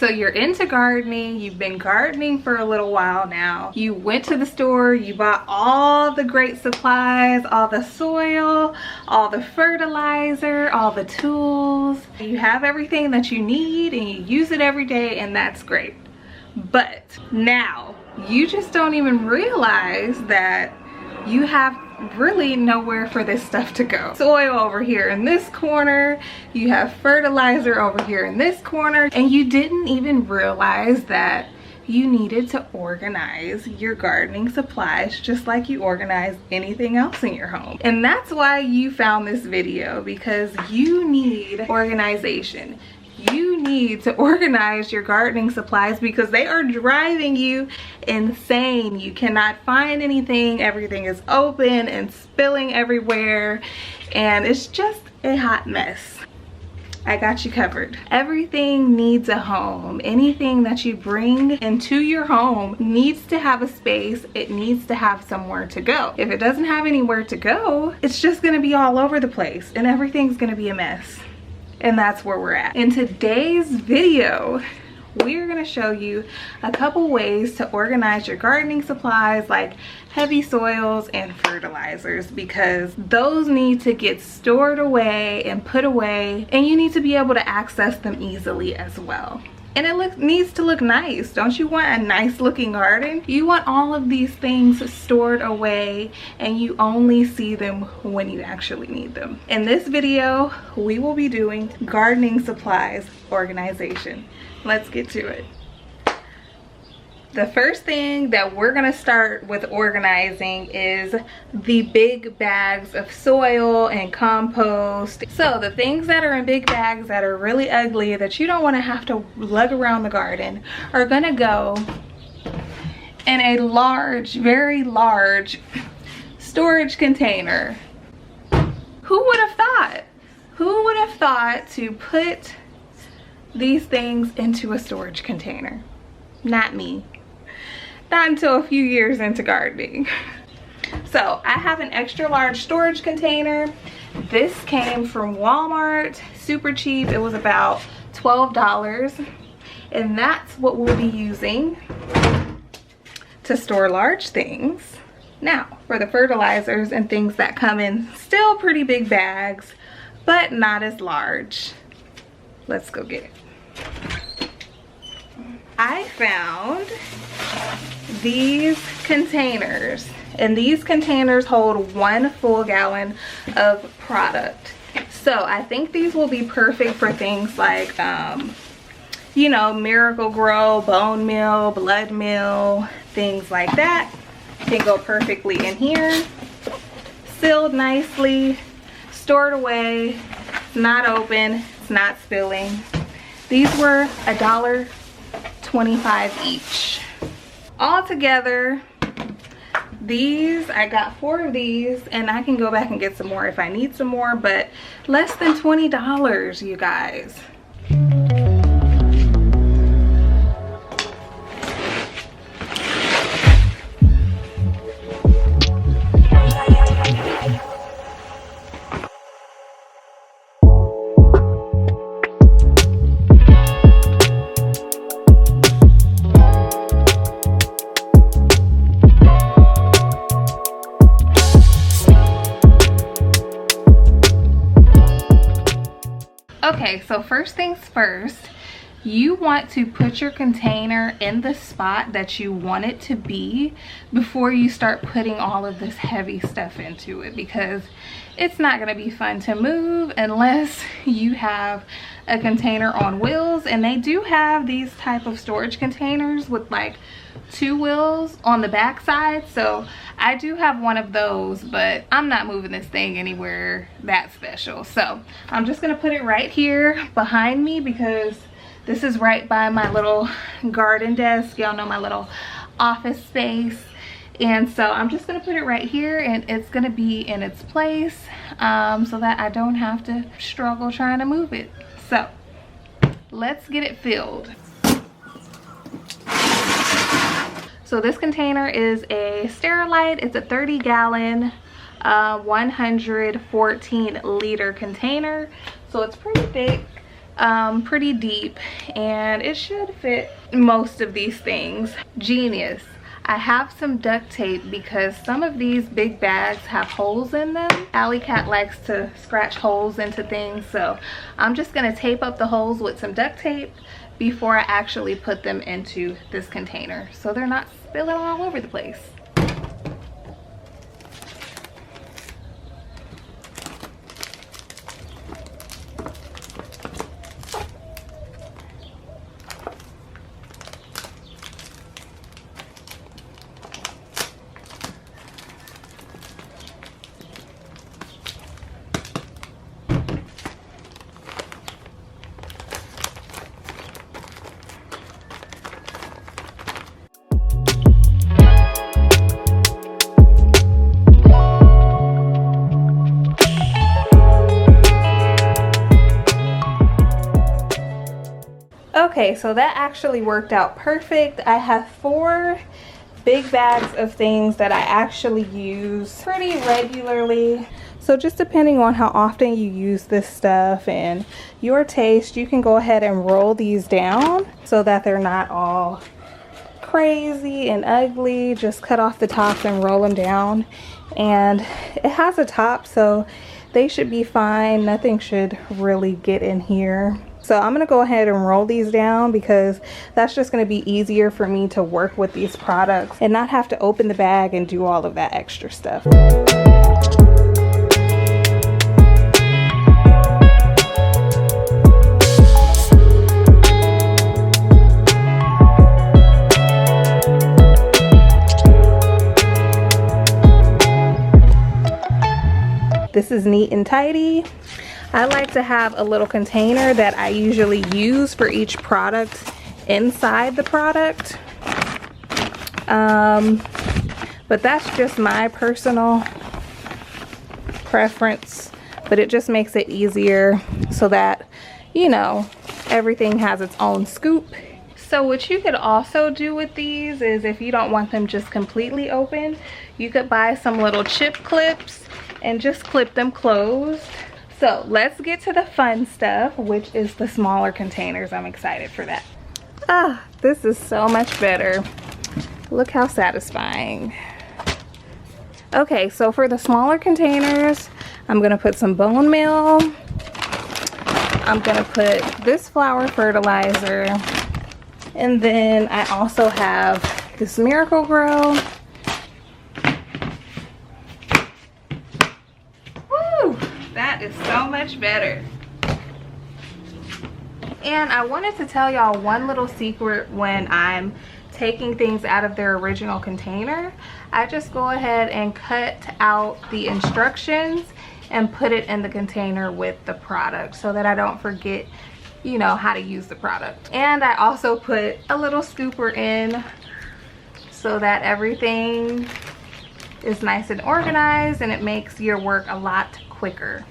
So you're into gardening, you've been gardening for a little while now. You went to the store, you bought all the great supplies, all the soil, all the fertilizer, all the tools. You have everything that you need and you use it every day, and that's great. But now you just don't even realize that you have really nowhere for this stuff to go. Soil over here in this corner, you have fertilizer over here in this corner, and you didn't even realize that you needed to organize your gardening supplies just like you organize anything else in your home. And that's why you found this video, because you need organization. You need to organize your gardening supplies because they are driving you insane. You cannot find anything. Everything is open and spilling everywhere, and it's just a hot mess. I got you covered. Everything needs a home. Anything that you bring into your home needs to have a space. It needs to have somewhere to go. If it doesn't have anywhere to go, it's just gonna be all over the place and everything's gonna be a mess. And that's where we're at. In today's video, we're gonna show you a couple ways to organize your gardening supplies like heavy soils and fertilizers, because those need to get stored away and put away, and you need to be able to access them easily as well. And it needs to look nice. Don't you want a nice looking garden? You want all of these things stored away and you only see them when you actually need them. In this video, we will be doing gardening supplies organization. Let's get to it. The first thing that we're gonna start with organizing is the big bags of soil and compost. So the things that are in big bags that are really ugly that you don't wanna have to lug around the garden are gonna go in a large, very large storage container. Who would have thought? Who would have thought to put these things into a storage container? Not me. Not until a few years into gardening. So I have an extra large storage container. This came from Walmart, super cheap. It was about $12, and that's what we'll be using to store large things. Now for the fertilizers and things that come in still pretty big bags, but not as large. Let's go get it. I found these containers, and these containers hold 1 full gallon of product. So I think these will be perfect for things like you know, Miracle Grow, bone meal, blood meal, things like that. Can go perfectly in here, sealed nicely, stored away. It's not open, it's not spilling. These were $1.25 each. All together, these, I got 4 of these, and I can go back and get some more if I need some more, but less than $20, you guys. Okay, so first things first, you want to put your container in the spot that you want it to be before you start putting all of this heavy stuff into it, because it's not going to be fun to move unless you have a container on wheels. And they do have these type of storage containers with like 2 wheels on the back side, so I do have one of those, but I'm not moving this thing anywhere that special. So I'm just gonna put it right here behind me, because this is right by my little garden desk. Y'all know my little office space. And so I'm just gonna put it right here, and it's gonna be in its place so that I don't have to struggle trying to move it. So let's get it filled. So this container is a Sterilite. It's a 30-gallon, 114-liter container. So it's pretty thick. pretty deep, and it should fit most of these things. Genius. I have some duct tape because some of these big bags have holes in them. Alley Cat likes to scratch holes into things, so I'm just gonna tape up the holes with some duct tape before I actually put them into this container so they're not spilling all over the place. Okay, so that actually worked out perfect. I have 4 big bags of things that I actually use pretty regularly. So just depending on how often you use this stuff and your taste, you can go ahead and roll these down so that they're not all crazy and ugly. Just cut off the tops and roll them down. And it has a top, so they should be fine. Nothing should really get in here. So I'm going to go ahead and roll these down because that's just going to be easier for me to work with these products and not have to open the bag and do all of that extra stuff. This is neat and tidy. I like to have a little container that I usually use for each product inside the product. But that's just my personal preference. But it just makes it easier so that, you know, everything has its own scoop. So what you could also do with these is, if you don't want them just completely open, you could buy some little chip clips and just clip them closed. So let's get to the fun stuff, which is the smaller containers. I'm excited for that. Ah, this is so much better. Look how satisfying. Okay, so for the smaller containers, I'm gonna put some bone meal. I'm gonna put this flour fertilizer. And then I also have this Miracle-Gro. That is so much better. And I wanted to tell y'all one little secret when I'm taking things out of their original container. I just go ahead and cut out the instructions and put it in the container with the product so that I don't forget, you know, how to use the product. And I also put a little scooper in so that everything is nice and organized, and it makes your work a lot quicker.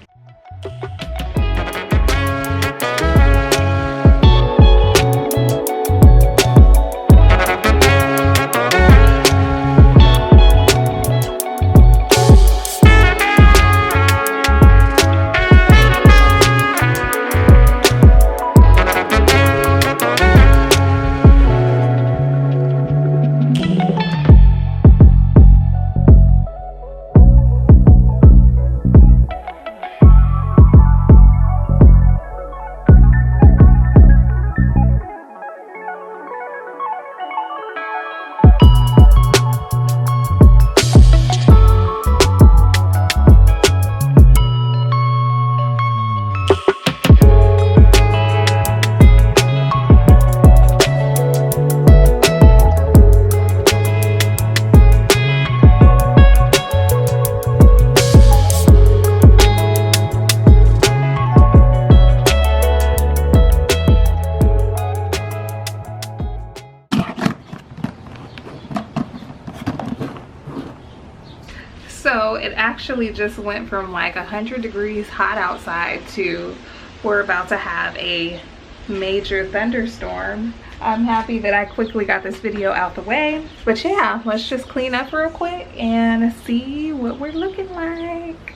So it actually just went from like 100 degrees hot outside to we're about to have a major thunderstorm. I'm happy that I quickly got this video out the way. But yeah, let's just clean up real quick and see what we're looking like.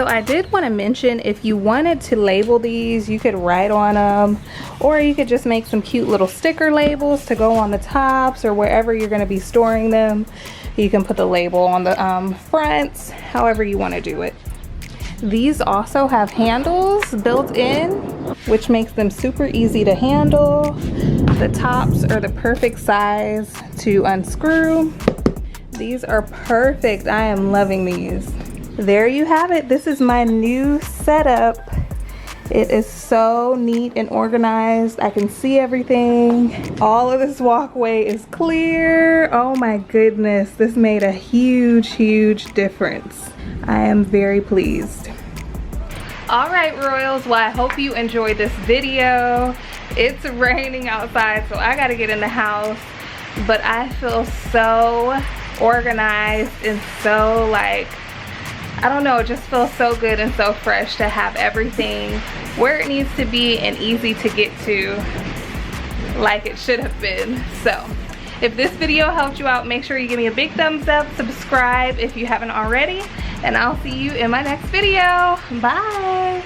So I did want to mention, if you wanted to label these, you could write on them, or you could just make some cute little sticker labels to go on the tops or wherever you're going to be storing them. You can put the label on the fronts, however you want to do it. These also have handles built in, which makes them super easy to handle. The tops are the perfect size to unscrew. These are perfect. I am loving these. There you have it. This is my new setup. It is so neat and organized. I can see everything. All of this walkway is clear. Oh my goodness, this made a huge difference. I am very pleased. All right, Royals, well, I hope you enjoyed this video. It's raining outside, so I gotta get in the house, but I feel so organized and so, like, I don't know, it just feels so good and so fresh to have everything where it needs to be and easy to get to, like it should have been. So if this video helped you out, make sure you give me a big thumbs up, subscribe if you haven't already, and I'll see you in my next video. Bye.